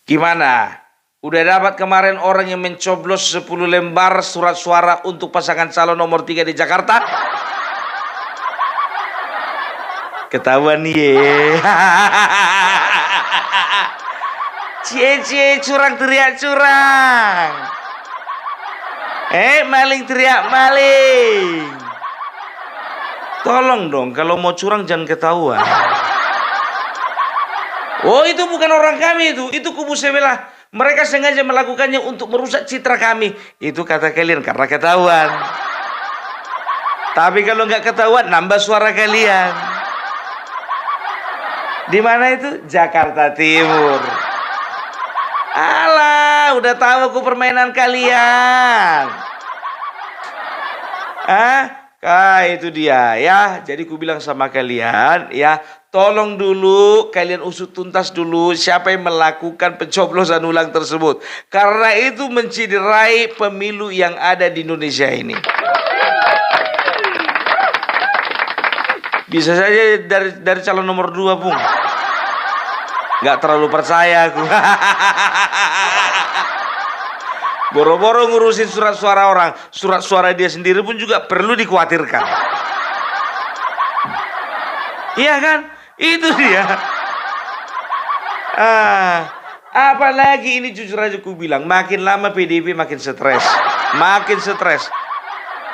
Gimana? Udah dapat kemarin orang yang mencoblos 10 lembar surat suara untuk pasangan calon nomor 3 di Jakarta? Ketahuan ye. Cie curang teriak curang. Maling teriak maling. Tolong dong, kalau mau curang jangan ketahuan. Oh, itu bukan orang kami itu kubu sebelah. Mereka sengaja melakukannya untuk merusak citra kami. Itu kata kalian karena ketahuan. Tapi kalau nggak ketahuan, nambah suara kalian. Di mana itu? Jakarta Timur. Alah, udah tahu aku permainan kalian. Itu dia ya. Jadi ku bilang sama kalian ya, tolong dulu kalian usut tuntas dulu siapa yang melakukan pencoblosan ulang tersebut. Karena itu menciderai pemilu yang ada di Indonesia ini. Bisa saja dari calon nomor 2, Bung. Nggak terlalu percaya aku. Boro-boro ngurusin surat suara orang, surat suara dia sendiri pun juga perlu dikhawatirkan. Iya kan? Itu dia. Apalagi ini jujur aja ku bilang, makin lama PDIP makin stres. Makin stres.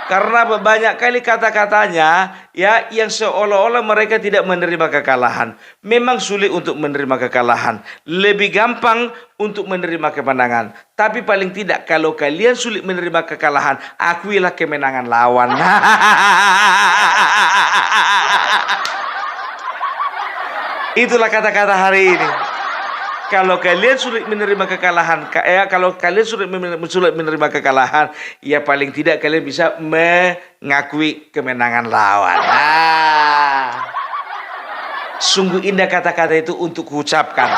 Karena banyak kali kata-katanya ya yang seolah-olah mereka tidak menerima kekalahan. Memang sulit untuk menerima kekalahan. Lebih gampang untuk menerima kemenangan. Tapi paling tidak kalau kalian sulit menerima kekalahan, akuilah kemenangan lawan. Itulah kata-kata hari ini. Kalau kalian sulit menerima kekalahan, ya paling tidak kalian bisa mengakui kemenangan lawan. Sungguh indah kata-kata itu untuk kuucapkan.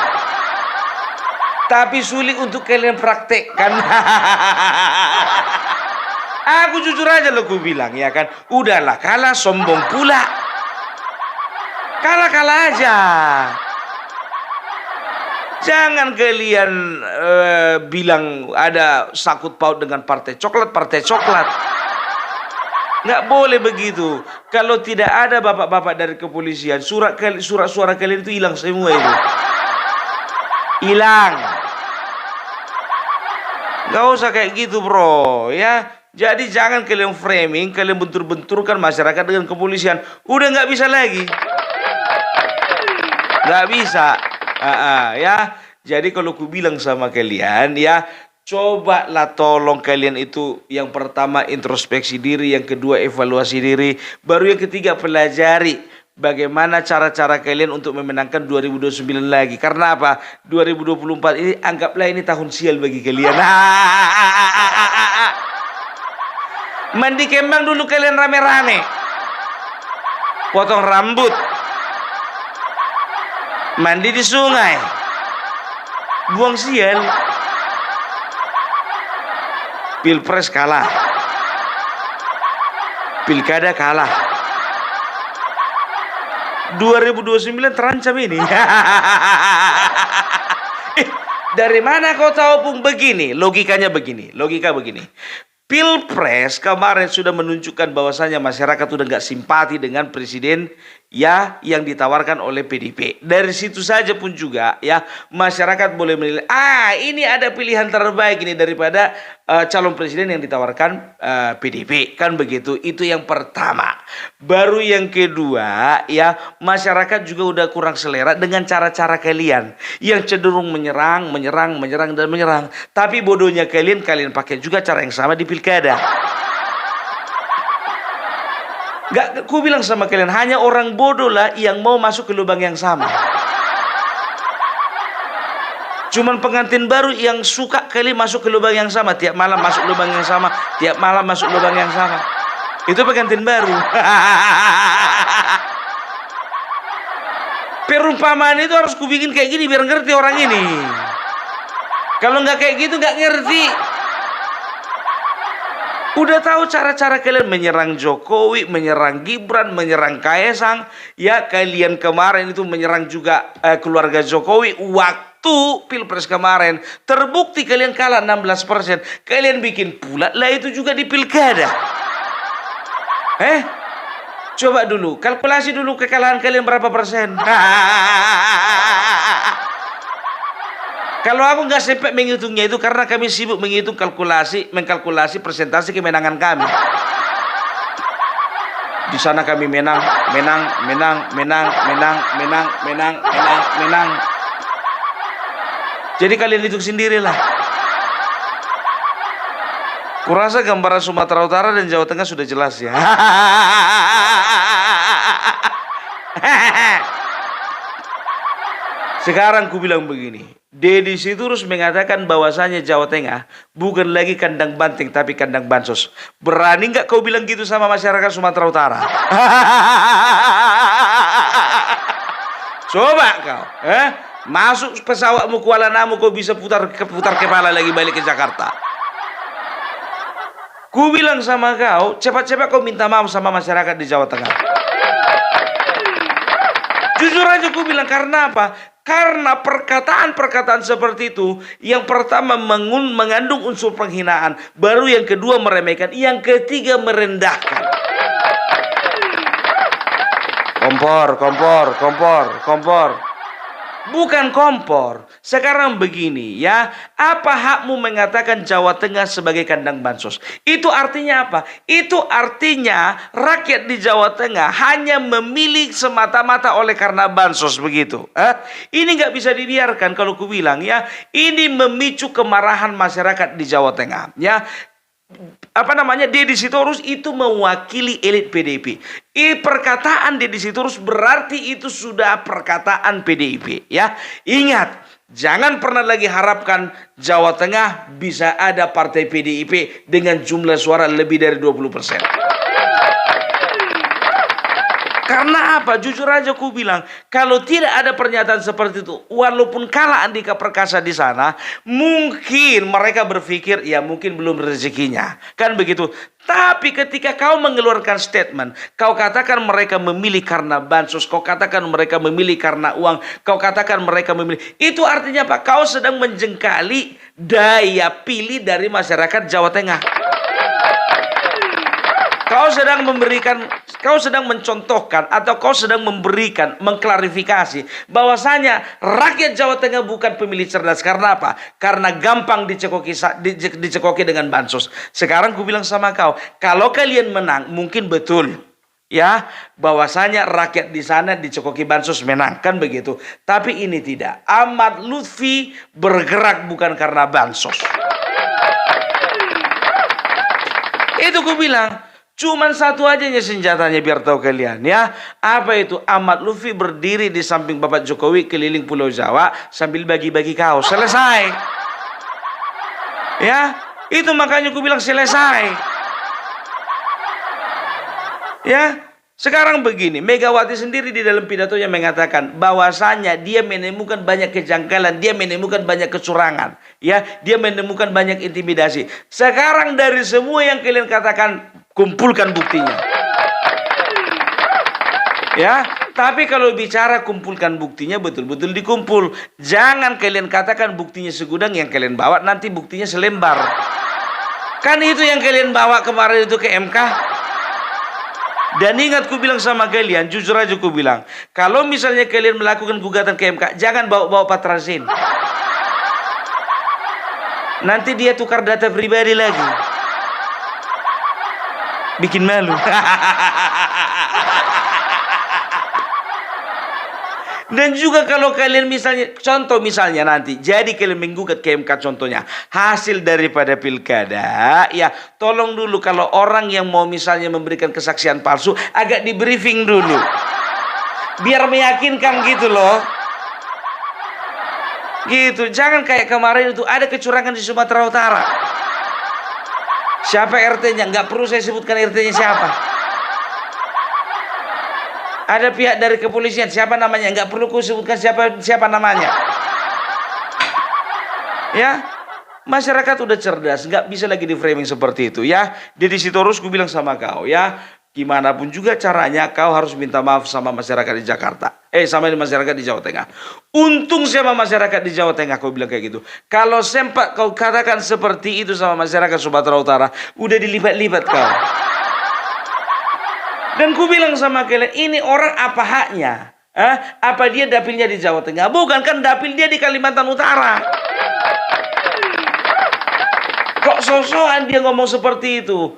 Tapi sulit untuk kalian praktekkan. Aku jujur aja lo ku bilang ya kan, udahlah kalah sombong pula. Kalah aja. Jangan kalian bilang ada sakut paut dengan partai coklat. Nggak boleh begitu. Kalau tidak ada bapak-bapak dari kepolisian, surat suara kalian itu hilang semua itu. Hilang. Nggak usah kayak gitu bro ya. Jadi jangan kalian framing, kalian bentur-benturkan masyarakat dengan kepolisian. Udah nggak bisa lagi. Nggak bisa. Ya, jadi kalau ku bilang sama kalian ya, cobalah tolong kalian itu yang pertama introspeksi diri, yang kedua evaluasi diri, baru yang ketiga pelajari bagaimana cara-cara kalian untuk memenangkan 2029 lagi. Karena apa? 2024 ini anggaplah ini tahun sial bagi kalian. Mandi kembang dulu kalian rame-rame. Potong rambut. Mandi di sungai, buang sial. Pilpres kalah, pilkada kalah, 2029 terancam ini. Dari mana kau tahu Pung? Begini, logika begini. Pilpres kemarin sudah menunjukkan bahwasanya masyarakat sudah nggak simpati dengan presiden ya yang ditawarkan oleh PDIP. Dari situ saja pun juga ya masyarakat boleh menilai, ini ada pilihan terbaik ini daripada calon presiden yang ditawarkan PDIP, kan begitu. Itu yang pertama. Baru yang kedua ya, masyarakat juga udah kurang selera dengan cara-cara kalian yang cenderung menyerang. Tapi bodohnya kalian pakai juga cara yang sama di pilkada. Gak, ku bilang sama kalian, hanya orang bodoh lah yang mau masuk ke lubang yang sama. Cuman pengantin baru yang suka kali masuk ke lubang yang sama, tiap malam masuk lubang yang sama, Itu pengantin baru. Perumpamaan itu harus ku bikin kayak gini biar ngerti orang ini. Kalau nggak kayak gitu nggak ngerti. Udah tahu cara-cara kalian menyerang Jokowi, menyerang Gibran, menyerang Kaesang. Ya kalian kemarin itu menyerang juga keluarga Jokowi. Waktu Pilpres kemarin terbukti kalian kalah 16%. Kalian bikin pula lah itu juga di pilkada. Coba dulu, kalkulasi dulu kekalahan kalian berapa persen. Kalau aku nggak sempat menghitungnya itu karena kami sibuk mengkalkulasi persentase kemenangan kami. Di sana kami menang. Jadi kalian hitung sendirilah. Kurasa gambaran Sumatera Utara dan Jawa Tengah sudah jelas ya. Sekarang ku bilang begini, Deddy Sitorus mengatakan bahwasanya Jawa Tengah bukan lagi kandang banteng tapi kandang bansos. Berani nggak kau bilang gitu sama masyarakat Sumatera Utara? Coba kau, masuk pesawatmu Kuala Namu kau bisa putar kepala lagi balik ke Jakarta. Ku bilang sama kau, cepat-cepat kau minta maaf sama masyarakat di Jawa Tengah. Jujur aja ku bilang, karena apa? Karena perkataan-perkataan seperti itu, yang pertama mengandung unsur penghinaan, baru yang kedua meremehkan, yang ketiga merendahkan. Kompor. Bukan kompor. Sekarang begini ya, apa hakmu mengatakan Jawa Tengah sebagai kandang bansos? Itu artinya apa? Itu artinya rakyat di Jawa Tengah hanya memilih semata-mata oleh karena bansos begitu. Ini nggak bisa dibiarkan kalau ku bilang ya. Ini memicu kemarahan masyarakat di Jawa Tengah ya. Deddy Sitorus itu mewakili elit PDIP. Perkataan Deddy Sitorus berarti itu sudah perkataan PDIP ya. Ingat, jangan pernah lagi harapkan Jawa Tengah bisa ada partai PDIP dengan jumlah suara lebih dari 20%. Karena apa? Jujur aja ku bilang, kalau tidak ada pernyataan seperti itu, walaupun kalah Andika Perkasa di sana, mungkin mereka berpikir ya mungkin belum rezekinya, kan begitu. Tapi ketika kau mengeluarkan statement, kau katakan mereka memilih karena bansos, kau katakan mereka memilih karena uang, kau katakan mereka memilih, itu artinya apa? Kau sedang menjengkali daya pilih dari masyarakat Jawa Tengah. Kau sedang mencontohkan atau kau sedang mengklarifikasi bahwasanya rakyat Jawa Tengah bukan pemilih cerdas. Karena apa? Karena gampang dicekoki dengan bansos. Sekarang ku bilang sama kau, kalau kalian menang mungkin betul ya bahwasanya rakyat di sana dicekoki bansos menang, kan begitu. Tapi ini tidak. Ahmad Lutfi bergerak bukan karena bansos. Itu ku bilang. Cuman satu aja senjatanya biar tahu kalian ya. Apa itu? Ahmad Lutfi berdiri di samping Bapak Jokowi keliling Pulau Jawa sambil bagi-bagi kaos. Selesai. Ya, itu makanya aku bilang selesai. Ya, sekarang begini, Megawati sendiri di dalam pidatonya mengatakan bahwasanya dia menemukan banyak kejanggalan, dia menemukan banyak kecurangan, ya, dia menemukan banyak intimidasi. Sekarang dari semua yang kalian katakan, kumpulkan buktinya. Ya, tapi kalau bicara kumpulkan buktinya betul-betul dikumpul. Jangan kalian katakan buktinya segudang, yang kalian bawa nanti buktinya selembar. Kan itu yang kalian bawa kemarin itu ke MK. Dan ingat ku bilang sama kalian, jujur aja ku bilang, kalau misalnya kalian melakukan gugatan ke MK, jangan bawa-bawa Patrasin. Nanti dia tukar data pribadi lagi. Bikin malu. Dan juga kalau kalian misalnya nanti jadi kalian menggugat ke MK, contohnya hasil daripada pilkada, ya tolong dulu kalau orang yang mau misalnya memberikan kesaksian palsu agak di briefing dulu biar meyakinkan gitu loh. Gitu, jangan kayak kemarin itu ada kecurangan di Sumatera Utara. Siapa RT-nya? Nggak perlu saya sebutkan RT-nya siapa. Ada pihak dari kepolisian, siapa namanya? Nggak perlu ku sebutkan siapa namanya. Ya, masyarakat udah cerdas, nggak bisa lagi di framing seperti itu ya. Deddy Sitorus, ku bilang sama kau ya, gimana pun juga caranya kau harus minta maaf sama masyarakat di Jakarta. Sama masyarakat di Jawa Tengah. Untung sama masyarakat di Jawa Tengah kau bilang kayak gitu. Kalau sempat kau katakan seperti itu sama masyarakat Sumatera Utara, udah dilibat-libat kau. Dan ku bilang sama kalian, ini orang apa haknya? Apa dia dapilnya di Jawa Tengah? Bukan, kan dapil dia di Kalimantan Utara. Kok sosokan dia ngomong seperti itu?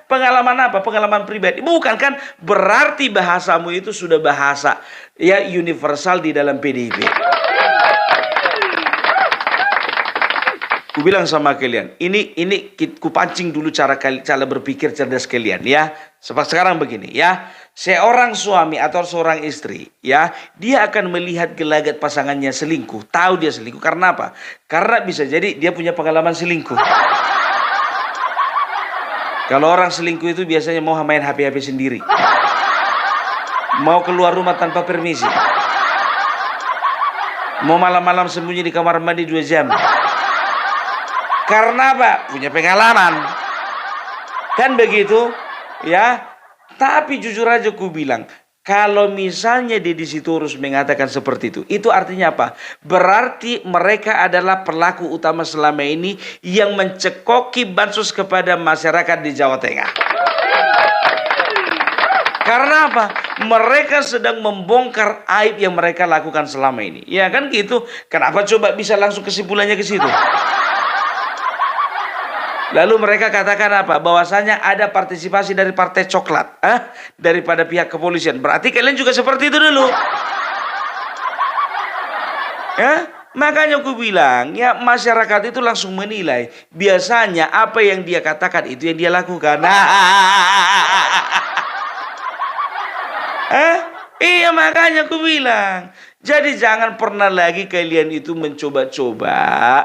Pengalaman apa? Pengalaman pribadi? Bukan, kan berarti bahasamu itu sudah bahasa ya universal di dalam PDIP. Ku bilang sama kalian, ini ku pancing dulu cara berpikir cerdas kalian ya. Sekarang begini ya, seorang suami atau seorang istri ya, dia akan melihat gelagat pasangannya selingkuh, tahu dia selingkuh karena apa? Karena bisa jadi dia punya pengalaman selingkuh. Kalau orang selingkuh itu biasanya mau main HP-HP sendiri, mau keluar rumah tanpa permisi, mau malam-malam sembunyi di kamar mandi 2 jam. Karena apa? Punya pengalaman. Kan begitu? Ya. Tapi jujur aja ku bilang, kalau misalnya dia di situ harus mengatakan seperti itu artinya apa? Berarti mereka adalah pelaku utama selama ini yang mencekoki bansos kepada masyarakat di Jawa Tengah. Karena apa? Mereka sedang membongkar aib yang mereka lakukan selama ini. Ya kan gitu. Kenapa coba bisa langsung kesimpulannya ke situ? Lalu mereka katakan apa? Bahwasanya ada partisipasi dari partai coklat, daripada pihak kepolisian. Berarti kalian juga seperti itu dulu. Ya, makanya aku bilang, ya masyarakat itu langsung menilai. Biasanya apa yang dia katakan itu yang dia lakukan. Iya, makanya aku bilang. Jadi jangan pernah lagi kalian itu mencoba-coba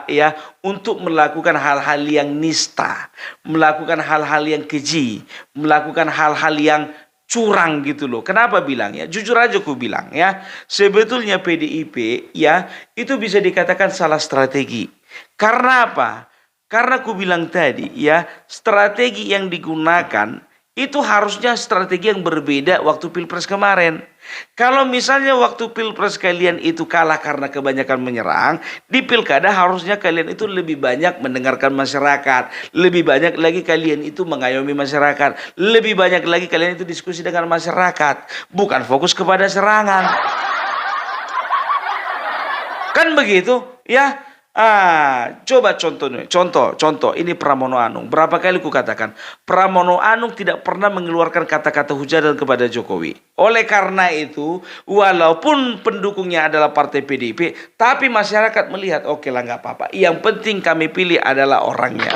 ya untuk melakukan hal-hal yang nista, melakukan hal-hal yang keji, melakukan hal-hal yang curang gitu loh. Kenapa bilangnya? Jujur aja aku bilang ya, sebetulnya PDIP ya itu bisa dikatakan salah strategi. Karena apa? Karena aku bilang tadi ya, strategi yang digunakan itu harusnya strategi yang berbeda waktu Pilpres kemarin. Kalau misalnya waktu Pilpres kalian itu kalah karena kebanyakan menyerang, di Pilkada harusnya kalian itu lebih banyak mendengarkan masyarakat, lebih banyak lagi kalian itu mengayomi masyarakat, lebih banyak lagi kalian itu diskusi dengan masyarakat, bukan fokus kepada serangan. Kan begitu ya? Coba contoh ini Pramono Anung. Berapa kali ku katakan Pramono Anung tidak pernah mengeluarkan kata-kata hujatan kepada Jokowi. Oleh karena itu, walaupun pendukungnya adalah partai PDIP, tapi masyarakat melihat oke lah nggak apa-apa. Yang penting kami pilih adalah orangnya.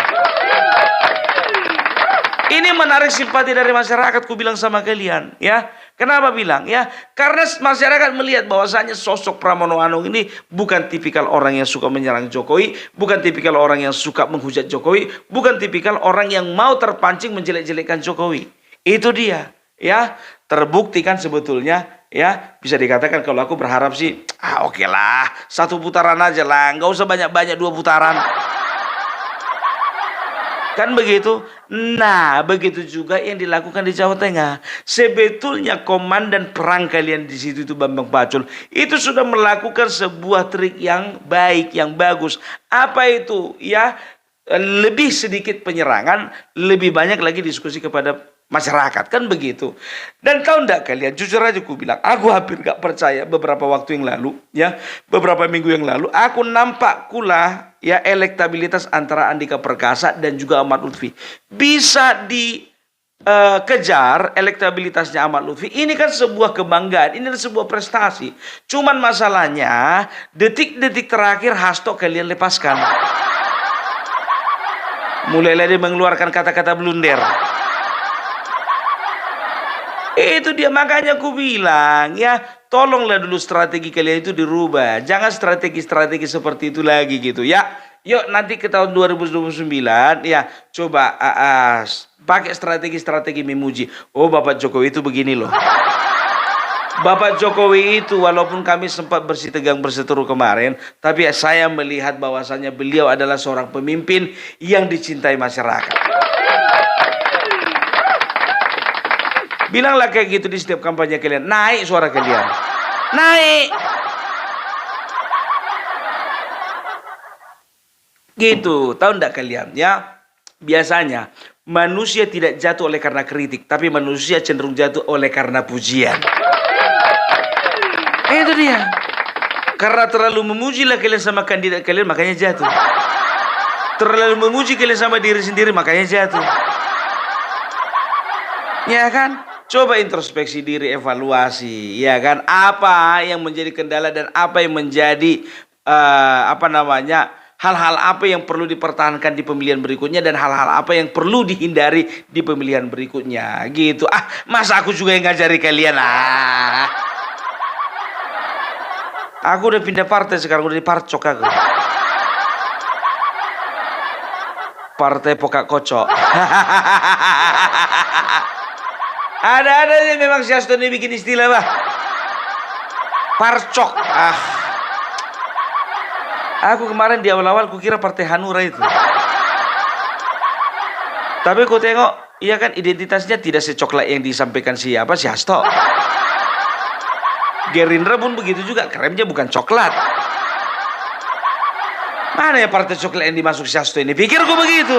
Ini menarik simpati dari masyarakat, ku bilang sama kalian ya. Kenapa bilang ya? Karena masyarakat melihat bahwasanya sosok Pramono Anung ini bukan tipikal orang yang suka menyerang Jokowi, bukan tipikal orang yang suka menghujat Jokowi, bukan tipikal orang yang mau terpancing menjelek-jelekkan Jokowi. Itu dia ya. Terbukti kan sebetulnya ya, bisa dikatakan kalau aku berharap sih oke lah, 1 putaran aja lah, nggak usah banyak-banyak 2 putaran. Kan begitu? Nah, begitu juga yang dilakukan di Jawa Tengah. Sebetulnya komandan perang kalian di situ itu Bambang Pacul itu sudah melakukan sebuah trik yang baik, yang bagus. Apa itu? Ya, lebih sedikit penyerangan, lebih banyak lagi diskusi kepada masyarakat, kan begitu. Dan tahu enggak kalian, jujur aja aku bilang, aku hampir gak percaya beberapa waktu yang lalu ya, beberapa minggu yang lalu aku nampak kula ya elektabilitas antara Andika Perkasa dan juga Ahmad Lutfi bisa dikejar elektabilitasnya Ahmad Lutfi. Ini kan sebuah kebanggaan, ini adalah sebuah prestasi. Cuman masalahnya detik-detik terakhir Hasto kalian lepaskan. Mulailah dia mengeluarkan kata-kata blunder. Itu dia, makanya aku bilang ya, tolonglah dulu strategi kalian itu dirubah. Jangan strategi-strategi seperti itu lagi gitu ya. Yuk nanti ke tahun 2029 ya, coba pakai strategi-strategi memuji. Oh, Bapak Jokowi itu begini loh. Bapak Jokowi itu walaupun kami sempat bersitegang berseteru kemarin, tapi saya melihat bahwasannya beliau adalah seorang pemimpin yang dicintai masyarakat. Bilanglah kayak gitu di setiap kampanye kalian. Naik suara kalian. Naik. Gitu. Tahu enggak kalian ya? Biasanya manusia tidak jatuh oleh karena kritik, tapi manusia cenderung jatuh oleh karena pujian. Itu dia. Karena terlalu memujilah kalian sama kandidat kalian, makanya jatuh. Terlalu memuji kalian sama diri sendiri, makanya jatuh. Ya kan? Coba introspeksi diri, evaluasi, ya kan? Apa yang menjadi kendala dan apa yang menjadi hal-hal apa yang perlu dipertahankan di pemilihan berikutnya dan hal-hal apa yang perlu dihindari di pemilihan berikutnya, gitu. Masa aku juga yang ngajari kalian Aku udah pindah partai sekarang, udah di Parcok aku. Partai Pokak Kocok. Ada aja memang si Hasto ini bikin istilah Parcok. Aku kemarin di awal-awal kukira Partai Hanura itu. Tapi ku tengok, iya kan identitasnya tidak secoklat yang disampaikan si Hasto. Gerindra pun begitu juga, kremnya bukan coklat. Mana ya partai coklat yang dimasuk si Hasto ini? Pikirku begitu.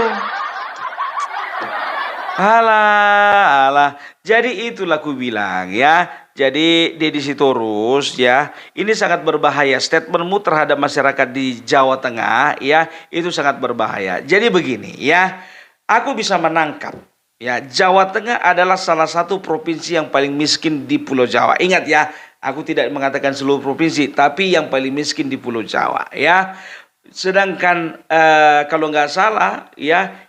Alah. Jadi itulah ku bilang ya. Jadi Deddy Sitorus ya, ini sangat berbahaya. Statementmu terhadap masyarakat di Jawa Tengah ya, itu sangat berbahaya. Jadi begini ya, aku bisa menangkap ya, Jawa Tengah adalah salah satu provinsi yang paling miskin di Pulau Jawa. Ingat ya, aku tidak mengatakan seluruh provinsi, tapi yang paling miskin di Pulau Jawa ya. Sedangkan kalau nggak salah ya,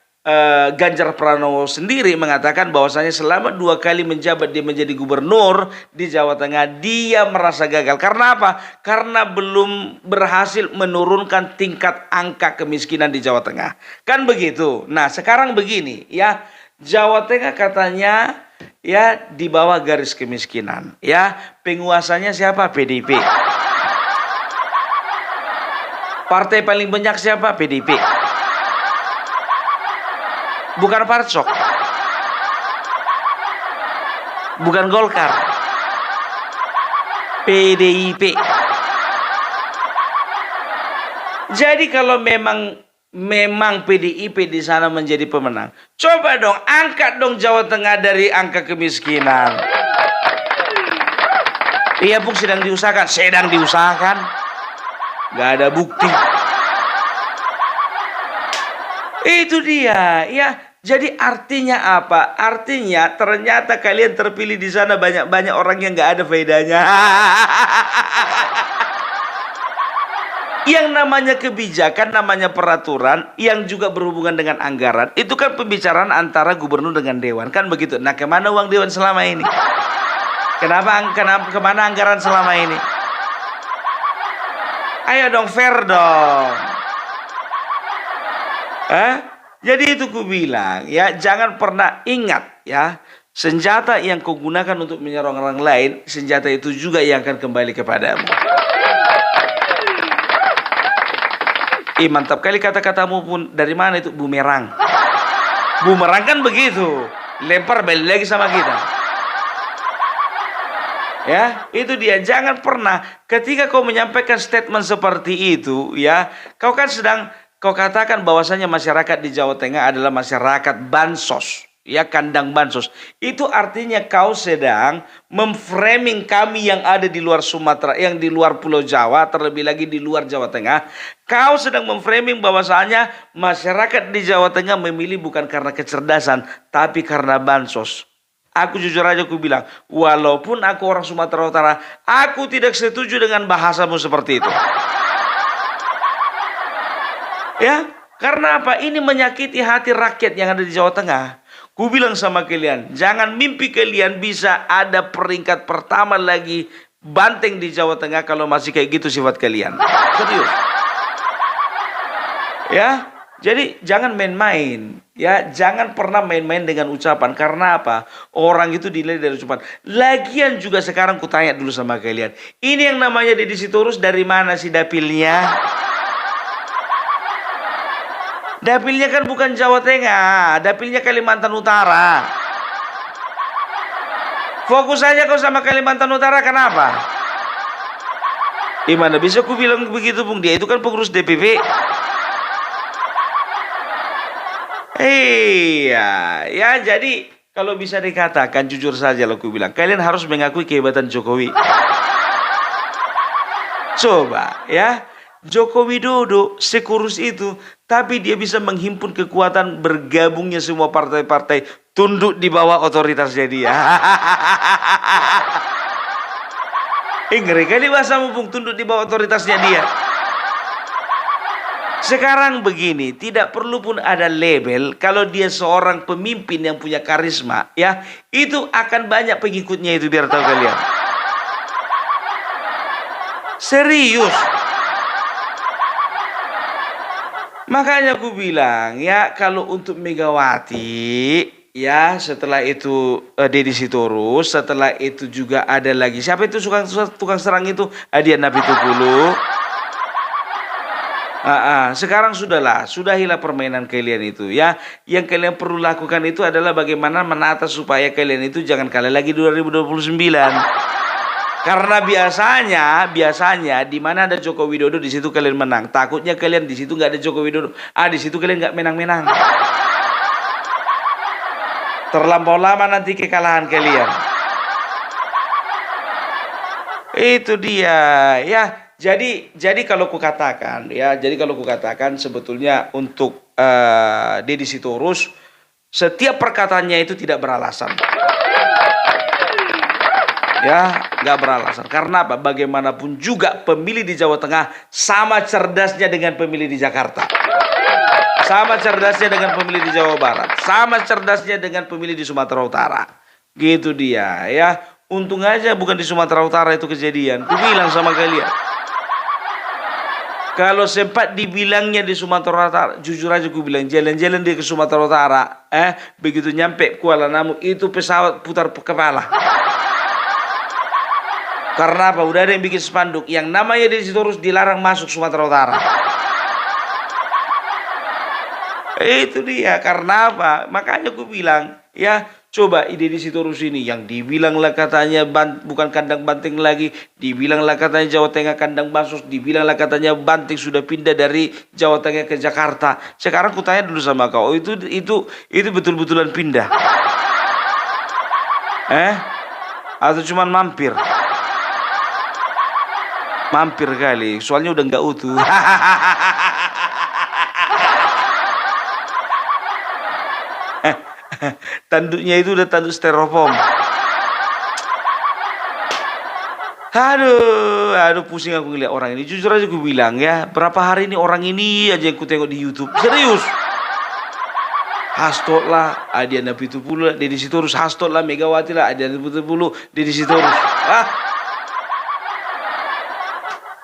Ganjar Pranowo sendiri mengatakan bahwasanya selama 2 kali menjabat dia menjadi gubernur di Jawa Tengah, dia merasa gagal. Karena apa? Karena belum berhasil menurunkan tingkat angka kemiskinan di Jawa Tengah. Kan begitu. Nah, sekarang begini ya, Jawa Tengah katanya ya di bawah garis kemiskinan. Ya, penguasanya siapa? PDIP. Partai paling banyak siapa? PDIP. Bukan Parcok, bukan Golkar, PDIP. Jadi kalau memang PDIP di sana menjadi pemenang, coba dong angkat dong Jawa Tengah dari angka kemiskinan. Iya pun sedang diusahakan, nggak ada bukti. Itu dia, ya. Jadi artinya apa? Artinya ternyata kalian terpilih di sana banyak orang yang nggak ada faedahnya. Yang namanya kebijakan, namanya peraturan, yang juga berhubungan dengan anggaran, itu kan pembicaraan antara gubernur dengan dewan, kan begitu. Nah, kemana uang dewan selama ini? Kemana anggaran selama ini? Ayo dong, fair dong. Jadi itu ku bilang ya, jangan pernah ingat ya, senjata yang kau gunakan untuk menyerang orang lain, senjata itu juga yang akan kembali kepadamu. Mantap kali kata-katamu pun. Dari mana itu? Bumerang. Bumerang kan begitu, lempar balik lagi sama kita. Ya, itu dia. Jangan pernah ketika kau menyampaikan statement seperti itu ya, kau katakan bahwasanya masyarakat di Jawa Tengah adalah masyarakat bansos, ya, kandang bansos. Itu artinya kau sedang memframing kami yang ada di luar Sumatera, yang di luar Pulau Jawa, terlebih lagi di luar Jawa Tengah. Kau sedang memframing bahwasanya masyarakat di Jawa Tengah memilih bukan karena kecerdasan, tapi karena bansos. Aku jujur aja aku bilang, walaupun aku orang Sumatera Utara, aku tidak setuju dengan bahasamu seperti itu. Ya, karena apa? Ini menyakiti hati rakyat yang ada di Jawa Tengah. Ku bilang sama kalian, jangan mimpi kalian bisa ada peringkat pertama lagi banteng di Jawa Tengah kalau masih kayak gitu sifat kalian. Serius. Ya, jadi jangan main-main. Ya, jangan pernah main-main dengan ucapan. Karena apa? Orang itu dinilai dari ucapan. Lagian juga sekarang ku tanya dulu sama kalian, ini yang namanya Deddy Sitorus dari mana sih dapilnya? Dapilnya kan bukan Jawa Tengah, dapilnya Kalimantan Utara. Fokus saja kau sama Kalimantan Utara, kenapa? Gimana bisa ku bilang begitu, Bung? Dia itu kan pengurus DPP. Iya, ya jadi kalau bisa dikatakan jujur saja loh, ku bilang kalian harus mengakui kehebatan Jokowi. Coba ya, Joko Widodo sekurus itu, tapi dia bisa menghimpun kekuatan bergabungnya semua partai-partai tunduk di bawah otoritasnya dia. Ngeri kali bahasamu, Bung, tunduk di bawah otoritasnya dia. Sekarang begini, tidak perlu pun ada label. Kalau dia seorang pemimpin yang punya karisma, ya, itu akan banyak pengikutnya itu, biar tahu kalian. Serius. Makanya aku bilang, ya, kalau untuk Megawati, ya, setelah itu Deddy Sitorus, setelah itu juga ada lagi siapa itu tukang serang itu, Adian Apitupulu. Sekarang sudahilah permainan kalian itu, ya. Yang kalian perlu lakukan itu adalah bagaimana menata supaya kalian itu jangan kalah lagi 2029. Karena biasanya di mana ada Joko Widodo di situ kalian menang. Takutnya kalian di situ nggak ada Joko Widodo, di situ kalian nggak menang-menang. Terlampau lama nanti kekalahan kalian. Itu dia, ya. Jadi kalau kukatakan, ya, sebetulnya untuk Deddy Sitorus, setiap perkataannya itu tidak beralasan. Ya, nggak beralasan. Karena apa? Bagaimanapun juga pemilih di Jawa Tengah sama cerdasnya dengan pemilih di Jakarta. Sama cerdasnya dengan pemilih di Jawa Barat. Sama cerdasnya dengan pemilih di Sumatera Utara. Gitu dia, ya. Untung aja bukan di Sumatera Utara itu kejadian. Ku bilang sama kalian. Kalau sempat dibilangnya di Sumatera Utara, jujur aja ku bilang, jalan-jalan dia ke Sumatera Utara, begitu nyampe Kuala Namu itu pesawat putar kepala. Karena apa? Udah ada yang bikin spanduk yang namanya Deddy Sitorus dilarang masuk Sumatera Utara. Itu dia, karena apa? Makanya aku bilang, ya, coba Deddy Sitorus ini yang dibilanglah katanya bukan kandang banting lagi, dibilanglah katanya Jawa Tengah kandang basos, dibilanglah katanya banting sudah pindah dari Jawa Tengah ke Jakarta. Sekarang aku tanya dulu sama kau, itu betul-betulan pindah? Atau cuman mampir? Mampir kali, soalnya udah nggak utuh. Tanduknya itu udah tanduk styrofoam. Aduh, pusing aku ngeliat orang ini. Jujur aja gue bilang, ya, berapa hari ini orang ini aja yang ku tengok di YouTube. Serius. Hastot lah, Adian Apitupulu, Deddy Sitorus. Hastot lah, Megawati lah, Adian Apitupulu, Deddy Sitorus.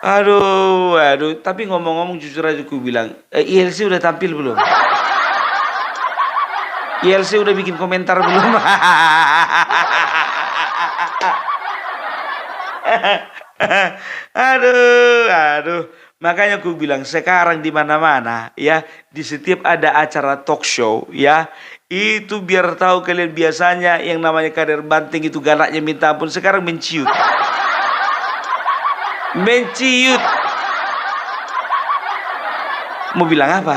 Aduh. Tapi ngomong-ngomong jujur aja ku bilang, ILC udah tampil belum? ILC udah bikin komentar belum? Aduh. Makanya aku bilang sekarang di mana-mana, ya, di setiap ada acara talk show, ya, itu biar tahu kalian biasanya yang namanya kader banting itu galaknya minta ampun, sekarang menciut. Mau bilang apa?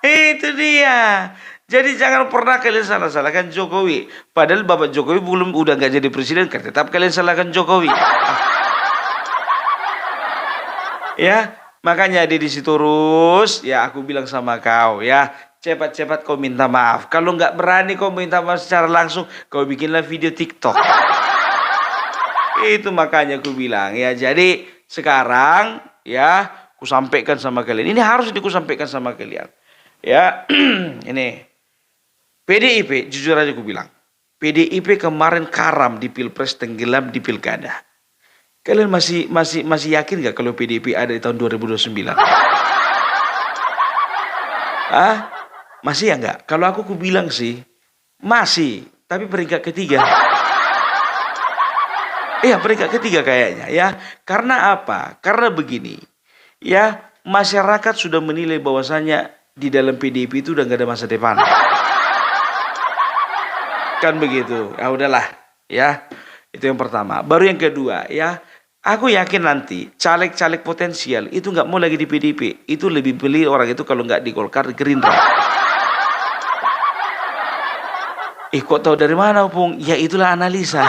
Itu dia. Jadi jangan pernah kalian salah-salahkan Jokowi. Padahal Bapak Jokowi udah nggak jadi presiden, kan tetap kalian salahkan Jokowi. Ya, makanya Deddy Sitorus, ya, aku bilang sama kau, ya, cepat-cepat kau minta maaf. Kalau nggak berani kau minta maaf secara langsung, kau bikinlah video TikTok. Itu makanya aku bilang, ya. Jadi sekarang, ya, ku sampaikan sama kalian. Ini harus sampaikan sama kalian. Ya, ini PDIP, jujur aja aku bilang, PDIP kemarin karam di Pilpres, tenggelam di Pilkada. Kalian masih yakin nggak kalau PDIP ada di tahun 2029? Masih ya nggak? Kalau aku bilang sih masih, tapi peringkat ketiga. Iya, peringkat ketiga kayaknya, ya. Karena apa? Karena begini, ya, masyarakat sudah menilai bahwasanya di dalam PDIP itu udah nggak ada masa depan. Kan begitu. Ya udahlah, ya. Itu yang pertama. Baru yang kedua, ya. Aku yakin nanti caleg-caleg potensial itu nggak mau lagi di PDIP. Itu lebih pilih orang itu kalau nggak di Golkar, di Gerindra. Kok tahu dari mana, Opung? Ya itulah analisa.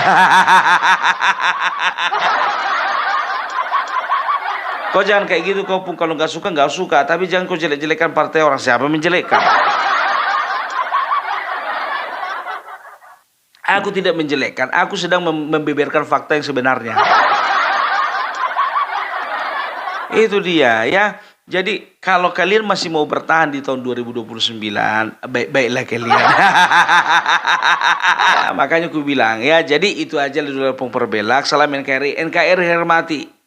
Kau jangan kayak gitu, kau Opung. Kalau nggak suka. Tapi jangan kau jelek-jelekan partai orang. Siapa menjelekkan? Aku tidak menjelekkan. Aku sedang membeberkan fakta yang sebenarnya. Itu dia, ya. Jadi kalau kalian masih mau bertahan di tahun 2029, baik-baiklah kalian. Makanya aku bilang, ya, jadi itu aja dulu Opung Perbelak. Salam NKRI. NKRI hormati.